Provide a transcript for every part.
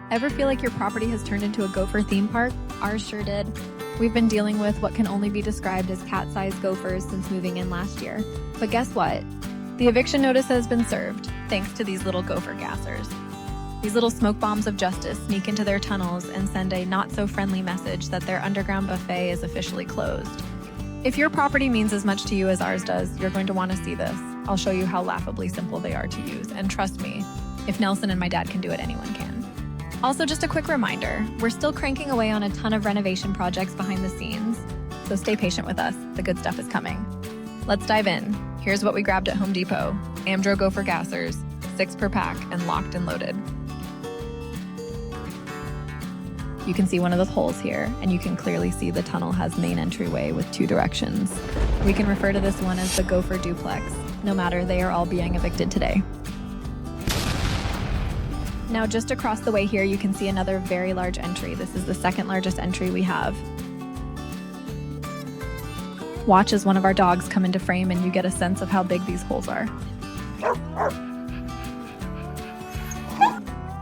Ever feel like your property has turned into a gopher theme park? Ours sure did. We've been dealing with what can only be described as cat-sized gophers since moving in last year. But guess what? The eviction notice has been served, thanks to these little gopher gassers. These little smoke bombs of justice sneak into their tunnels and send a not-so-friendly message that their underground buffet is officially closed. If your property means as much to you as ours does, you're going to want to see this. I'll show you how laughably simple they are to use, and trust me, if Nelson and my dad can do it, anyone can. Also, just a quick reminder, we're still cranking away on a ton of renovation projects behind the scenes, so stay patient with us, the good stuff is coming. Let's dive in. Here's what we grabbed at Home Depot: Amdro Gopher Gassers, 6 per pack and locked and loaded. You can see one of the holes here, and you can clearly see the tunnel has main entryway with 2 directions. We can refer to this one as the Gopher Duplex. No matter, they are all being evicted today. Now, just across the way here, you can see another very large entry. This is the second largest entry we have. Watch as one of our dogs come into frame and you get a sense of how big these holes are.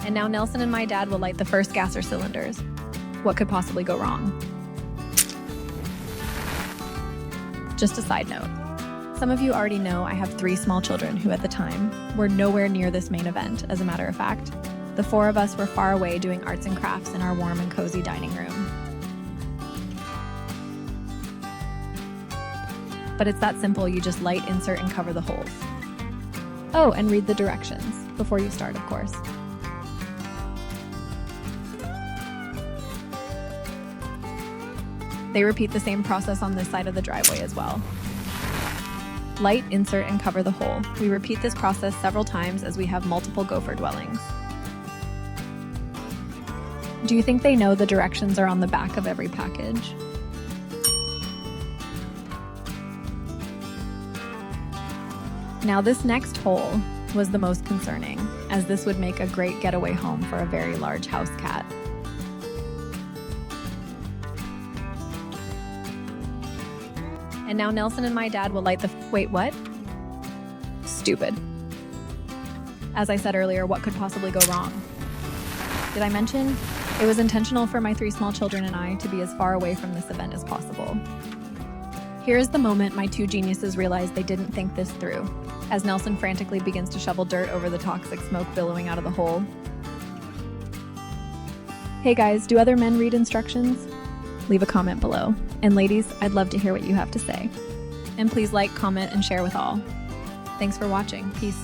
And now Nelson and my dad will light the first gasser cylinders. What could possibly go wrong? Just a side note. Some of you already know I have 3 small children who at the time were nowhere near this main event, as a matter of fact. The 4 of us were far away doing arts and crafts in our warm and cozy dining room. But it's that simple, you just light, insert, and cover the holes. Oh, and read the directions before you start, of course. They repeat the same process on this side of the driveway as well. Light, insert, and cover the hole. We repeat this process several times as we have multiple gopher dwellings. Do you think they know the directions are on the back of every package? Now, this next hole was the most concerning, as this would make a great getaway home for a very large house cat. And now Nelson and my dad will light the... Wait, what? Stupid. As I said earlier, what could possibly go wrong? Did I mention? It was intentional for my 3 small children and I to be as far away from this event as possible. Here is the moment my 2 geniuses realized they didn't think this through, as Nelson frantically begins to shovel dirt over the toxic smoke billowing out of the hole. Hey guys, do other men read instructions? Leave a comment below. And ladies, I'd love to hear what you have to say. And please like, comment, and share with all. Thanks for watching. Peace.